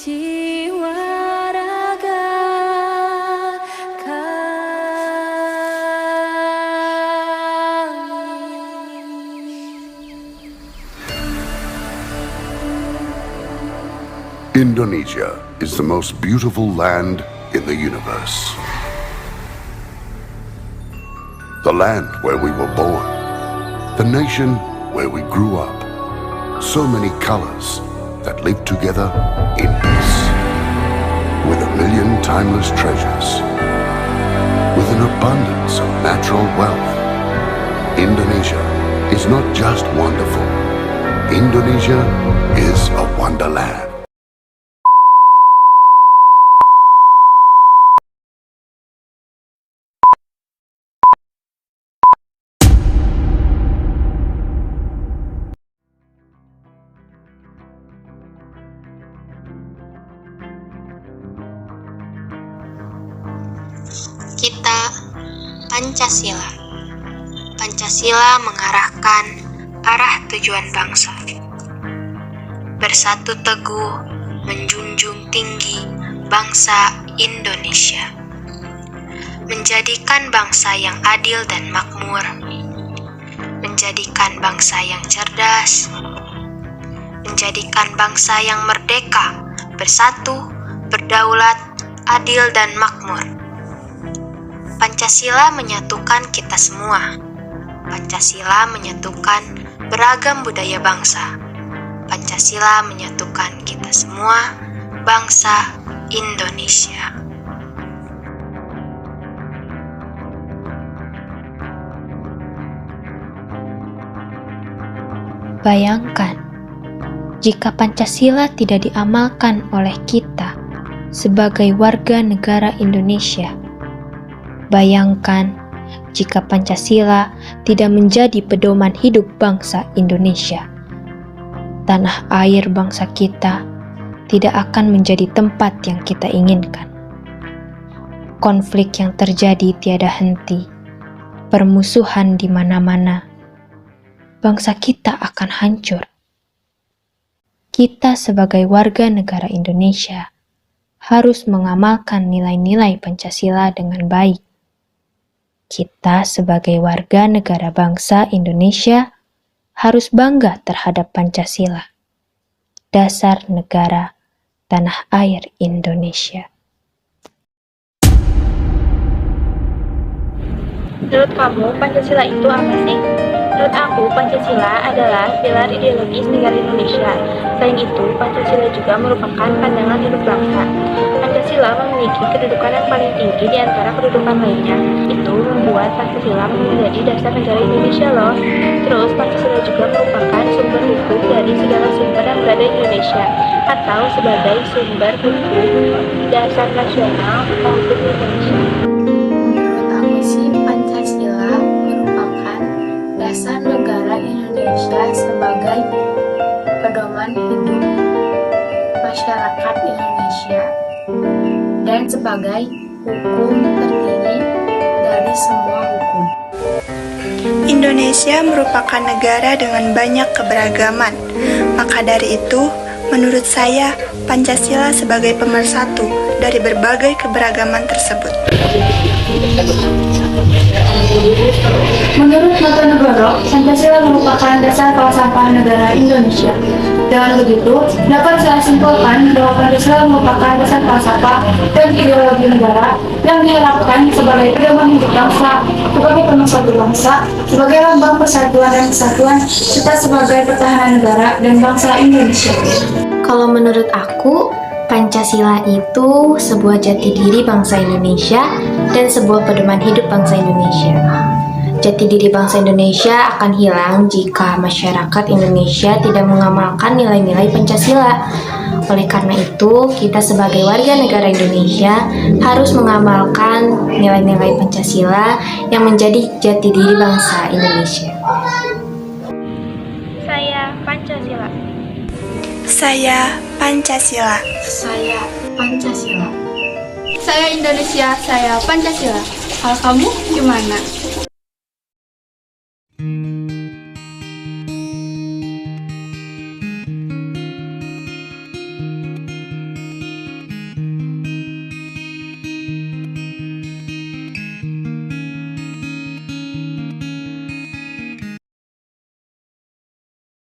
jiwa raga Indonesia is the most beautiful land in the universe. The land where we were born, the nation where we grew up. So many colors that live together in peace. With a million timeless treasures. With an abundance of natural wealth. Indonesia is not just wonderful. Indonesia is a wonderland. Kita Pancasila. Pancasila mengarahkan arah tujuan bangsa. Bersatu teguh, menjunjung tinggi bangsa Indonesia. Menjadikan bangsa yang adil dan makmur. Menjadikan bangsa yang cerdas. Menjadikan bangsa yang merdeka, bersatu, berdaulat, adil dan makmur. Pancasila menyatukan kita semua. Pancasila menyatukan beragam budaya bangsa. Pancasila menyatukan kita semua, bangsa Indonesia. Bayangkan, jika Pancasila tidak diamalkan oleh kita sebagai warga negara Indonesia. Bayangkan jika Pancasila tidak menjadi pedoman hidup bangsa Indonesia. Tanah air bangsa kita tidak akan menjadi tempat yang kita inginkan. Konflik yang terjadi tiada henti, permusuhan di mana-mana. Bangsa kita akan hancur. Kita sebagai warga negara Indonesia harus mengamalkan nilai-nilai Pancasila dengan baik. Kita sebagai warga negara bangsa Indonesia harus bangga terhadap Pancasila, dasar negara tanah air Indonesia. Menurut kamu, Pancasila itu apa sih? Menurut aku, Pancasila adalah pilar ideologis negara Indonesia. Selain itu, Pancasila juga merupakan pandangan hidup bangsa. Pancasila memiliki kedudukan yang paling tinggi di antara kedudukan lainnya. Itu membuat Pancasila menjadi dasar negara Indonesia loh. Terus, Pancasila juga merupakan sumber hukum dari segala sumber yang berada di Indonesia, atau sebagai sumber hukum dasar nasional atau hukum Indonesia. Menurut aku sih, Pancasila merupakan dasar negara Indonesia sebagai pedoman hidup masyarakat Indonesia dan sebagai hukum tertinggi dari semua hukum. Indonesia merupakan negara dengan banyak keberagaman. Maka dari itu, menurut saya, Pancasila sebagai pemersatu dari berbagai keberagaman tersebut. Menurut Notonegoro, Pancasila merupakan dasar falsafah negara Indonesia. Dengan begitu, dapat saya simpulkan bahwa Pancasila merupakan dasar falsafah dan ideologi negara yang diharapkan sebagai pedoman hidup bangsa, sebagai pemersatu bangsa, sebagai lambang persatuan dan kesatuan, serta sebagai pertahanan negara dan bangsa Indonesia. Kalau menurut aku, Pancasila itu sebuah jati diri bangsa Indonesia dan sebuah pedoman hidup bangsa Indonesia. Jati diri bangsa Indonesia akan hilang jika masyarakat Indonesia tidak mengamalkan nilai-nilai Pancasila. Oleh karena itu, kita sebagai warga negara Indonesia harus mengamalkan nilai-nilai Pancasila yang menjadi jati diri bangsa Indonesia. Saya Pancasila. Saya Pancasila. Saya Pancasila. Saya Indonesia, saya Pancasila. Kalau kamu gimana?